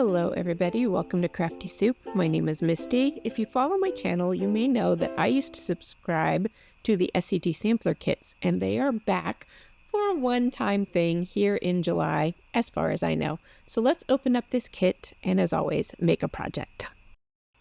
Hello everybody, welcome to Crafty Soup. My name is Misty. If you follow my channel, you may know that I used to subscribe to the SCT Sampler Kits, and they are back for a one-time thing here in July, as far as I know. So let's open up this kit, and as always, make a project.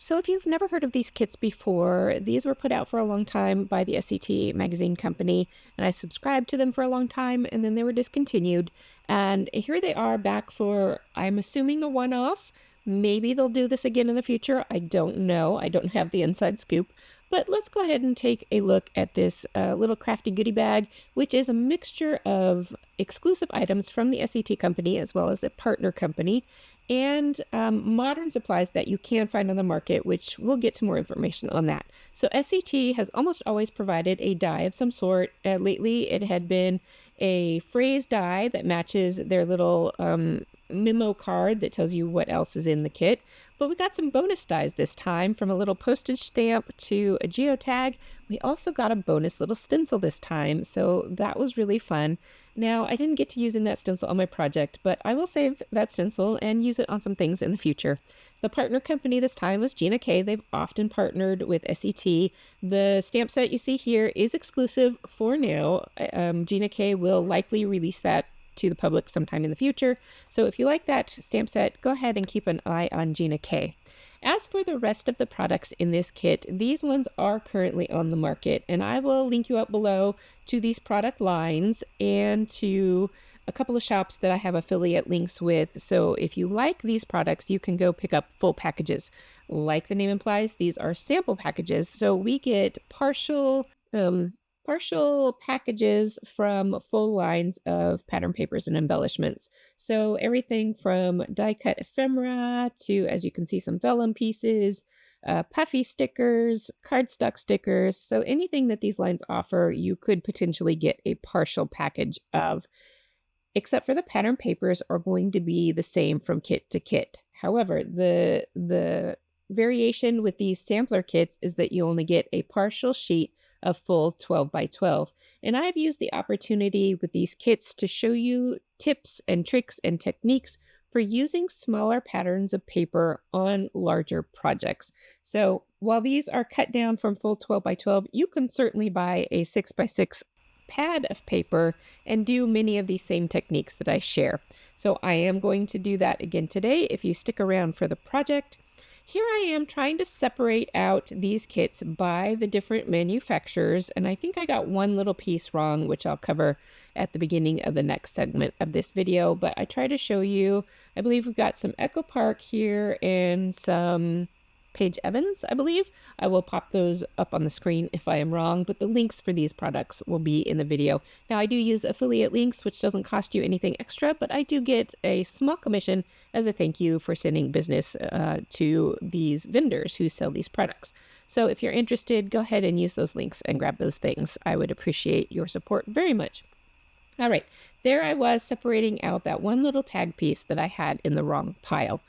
So if you've never heard of these kits before, these were put out for a long time by the SCT magazine company, and I subscribed to them for a long time, and then they were discontinued. And here they are back for, I'm assuming, a one-off. Maybe they'll do this again in the future. I don't know. I don't have the inside scoop. But let's go ahead and take a look at this little crafty goodie bag, which is a mixture of exclusive items from the SCT company as well as a partner company, and modern supplies that you can find on the market, which we'll get to more information on that. So SCT has almost always provided a die of some sort. Lately, it had been a phrase die that matches their little memo card that tells you what else is in the kit. But we got some bonus dies this time, from a little postage stamp to a geotag. We also got a bonus little stencil this time, so that was really fun. Now, I didn't get to using that stencil on my project, but I will save that stencil and use it on some things in the future. The partner company this time was Gina K. They've often partnered with SCT. The stamp set you see here is exclusive for now. Gina K will likely release that to the public sometime in the future. So if you like that stamp set, go ahead and keep an eye on Gina K. As for the rest of the products in this kit, these ones are currently on the market, and I will link you up below to these product lines and to a couple of shops that I have affiliate links with. So if you like these products, you can go pick up full packages. Like the name implies, these are sample packages. So we get partial packages from full lines of pattern papers and embellishments. So everything from die cut ephemera to, as you can see, some vellum pieces, puffy stickers, cardstock stickers. So anything that these lines offer, you could potentially get a partial package of, except for the pattern papers are going to be the same from kit to kit. However, the variation with these sampler kits is that you only get a partial sheet of full 12 by 12. And I've used the opportunity with these kits to show you tips and tricks and techniques for using smaller patterns of paper on larger projects. So while these are cut down from full 12 by 12, you can certainly buy a 6 by 6 pad of paper and do many of these same techniques that I share. So I am going to do that again today if you stick around for the project. Here I am trying to separate out these kits by the different manufacturers, and I think I got one little piece wrong, which I'll cover at the beginning of the next segment of this video. But I try to show you, I believe we've got some Echo Park here and some Paige Evans, I believe. I will pop those up on the screen if I am wrong, but the links for these products will be in the video. Now, I do use affiliate links, which doesn't cost you anything extra, but I do get a small commission as a thank you for sending business to these vendors who sell these products. So if you're interested, go ahead and use those links and grab those things. I would appreciate your support very much. All right, there I was separating out that one little tag piece that I had in the wrong pile.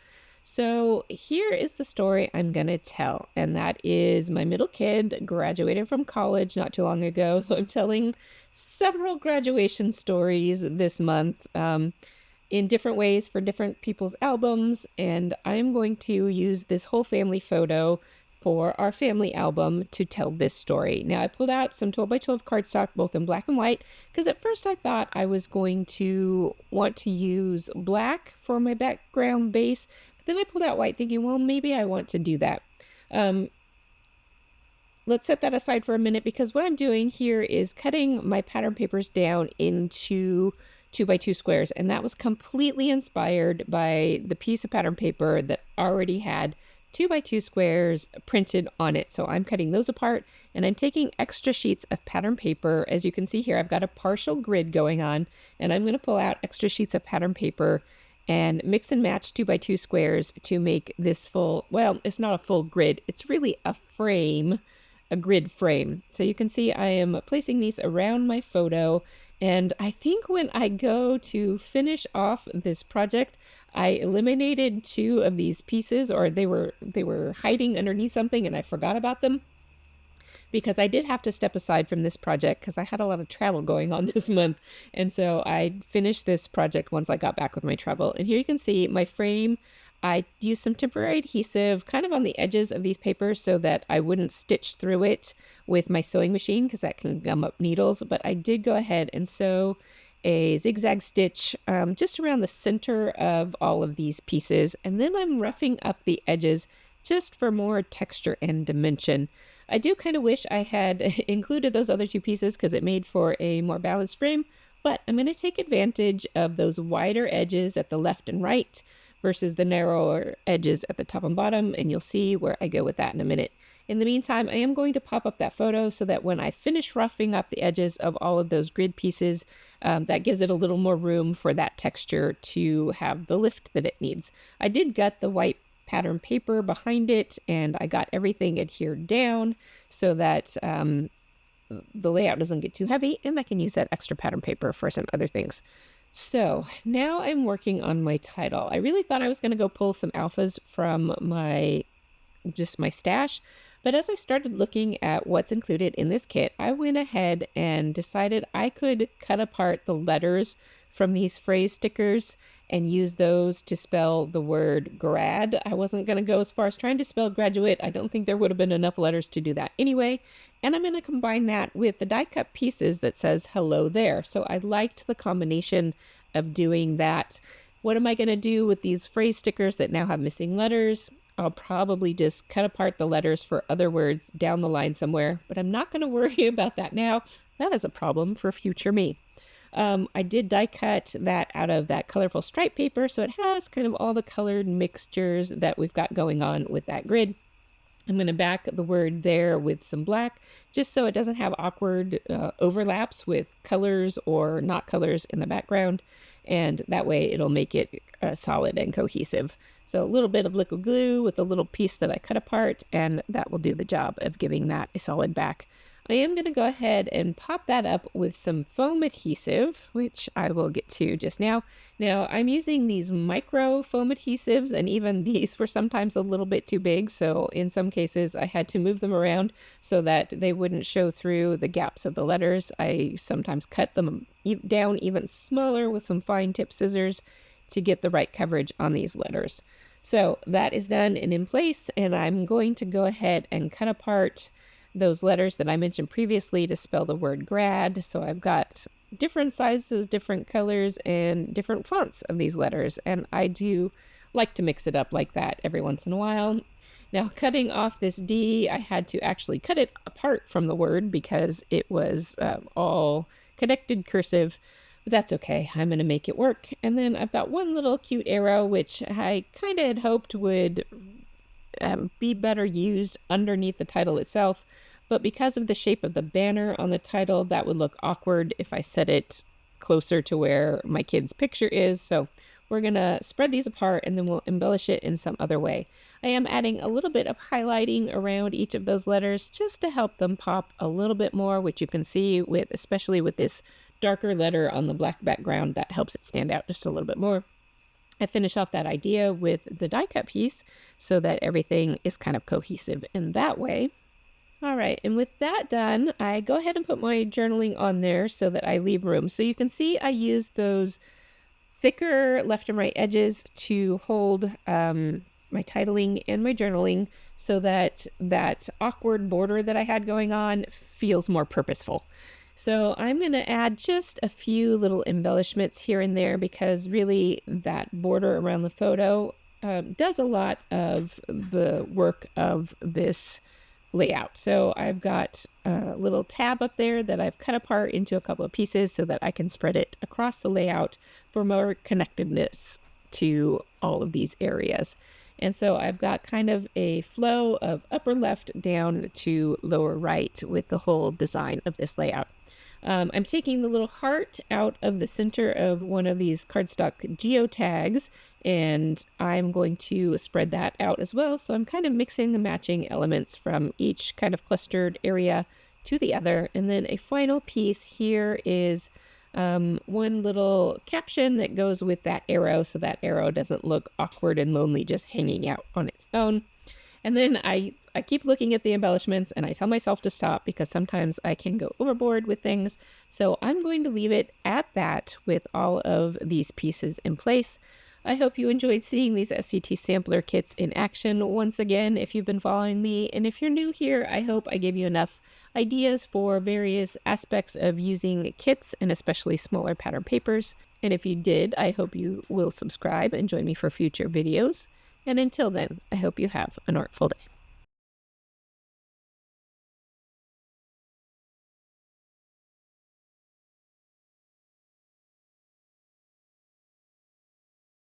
So here is the story I'm going to tell, and that is my middle kid graduated from college not too long ago, so I'm telling several graduation stories this month in different ways for different people's albums, and I'm going to use this whole family photo for our family album to tell this story. Now, I pulled out some 12 by 12 cardstock, both in black and white, because at first I thought I was going to want to use black for my background base. Then I pulled out white thinking, well, maybe I want to do that. Let's set that aside for a minute, because what I'm doing here is cutting my pattern papers down into 2 by 2 squares. And that was completely inspired by the piece of pattern paper that already had 2 by 2 squares printed on it. So I'm cutting those apart, and I'm taking extra sheets of pattern paper. As you can see here, I've got a partial grid going on, and I'm going to pull out extra sheets of pattern paper and mix and match 2 by 2 squares to make this full, well, it's not a full grid. It's really a frame, a grid frame. So you can see I am placing these around my photo. And I think when I go to finish off this project, I eliminated 2 of these pieces, or they were hiding underneath something and I forgot about them. because I did have to step aside from this project because I had a lot of travel going on this month. And so I finished this project once I got back with my travel. And here you can see my frame. I used some temporary adhesive kind of on the edges of these papers so that I wouldn't stitch through it with my sewing machine because that can gum up needles. But I did go ahead and sew a zigzag stitch just around the center of all of these pieces. And then I'm roughing up the edges just for more texture and dimension. I do kind of wish I had included those other two pieces because it made for a more balanced frame, but I'm going to take advantage of those wider edges at the left and right versus the narrower edges at the top and bottom, and you'll see where I go with that in a minute. In the meantime, I am going to pop up that photo so that when I finish roughing up the edges of all of those grid pieces, that gives it a little more room for that texture to have the lift that it needs. I did gut the white pattern paper behind it, and I got everything adhered down so that the layout doesn't get too heavy, and I can use that extra pattern paper for some other things. So now I'm working on my title. I really thought I was going to go pull some alphas from my stash, but as I started looking at what's included in this kit, I went ahead and decided I could cut apart the letters from these phrase stickers and use those to spell the word grad. I wasn't going to go as far as trying to spell graduate. I don't think there would have been enough letters to do that anyway. And I'm going to combine that with the die cut pieces that says hello there. So I liked the combination of doing that. What am I going to do with these phrase stickers that now have missing letters? I'll probably just cut apart the letters for other words down the line somewhere, but I'm not going to worry about that now. That is a problem for future me. I did die cut that out of that colorful stripe paper, so it has kind of all the colored mixtures that we've got going on with that grid. I'm going to back the word there with some black, just so it doesn't have awkward overlaps with colors or not colors in the background, and that way it'll make it solid and cohesive. So a little bit of liquid glue with a little piece that I cut apart, and that will do the job of giving that a solid back. I am going to go ahead and pop that up with some foam adhesive, which I will get to just now. Now, I'm using these micro foam adhesives, and even these were sometimes a little bit too big, so in some cases I had to move them around so that they wouldn't show through the gaps of the letters. I sometimes cut them down even smaller with some fine tip scissors to get the right coverage on these letters. So that is done and in place, and I'm going to go ahead and cut apart those letters that I mentioned previously to spell the word grad. So I've got different sizes, different colors, and different fonts of these letters, and I do like to mix it up like that every once in a while. Now, cutting off this D, I had to actually cut it apart from the word because it was all connected cursive, but that's okay. I'm going to make it work. And then I've got one little cute arrow, which I kind of had hoped would be better used underneath the title itself, but because of the shape of the banner on the title, that would look awkward if I set it closer to where my kid's picture is. So we're gonna spread these apart and then we'll embellish it in some other way. I am adding a little bit of highlighting around each of those letters just to help them pop a little bit more, which you can see with, especially with this darker letter on the black background, that helps it stand out just a little bit more. I finish off that idea with the die cut piece so that everything is kind of cohesive in that way. All right, and with that done, I go ahead and put my journaling on there so that I leave room. So you can see I use those thicker left and right edges to hold my titling and my journaling so that that awkward border that I had going on feels more purposeful. So I'm going to add just a few little embellishments here and there because really that border around the photo does a lot of the work of this layout. So I've got a little tab up there that I've cut apart into a couple of pieces so that I can spread it across the layout for more connectedness to all of these areas. And so I've got kind of a flow of upper left down to lower right with the whole design of this layout. I'm taking the little heart out of the center of one of these cardstock geotags, and I'm going to spread that out as well. So I'm kind of mixing the matching elements from each kind of clustered area to the other. And then a final piece here is one little caption that goes with that arrow so that arrow doesn't look awkward and lonely just hanging out on its own. And then I keep looking at the embellishments and I tell myself to stop because sometimes I can go overboard with things. So I'm going to leave it at that with all of these pieces in place. I hope you enjoyed seeing these SCT Sampler Kits in action once again if you've been following me, and if you're new here, I hope I gave you enough ideas for various aspects of using kits, and especially smaller pattern papers. And if you did, I hope you will subscribe and join me for future videos. And until then, I hope you have an artful day.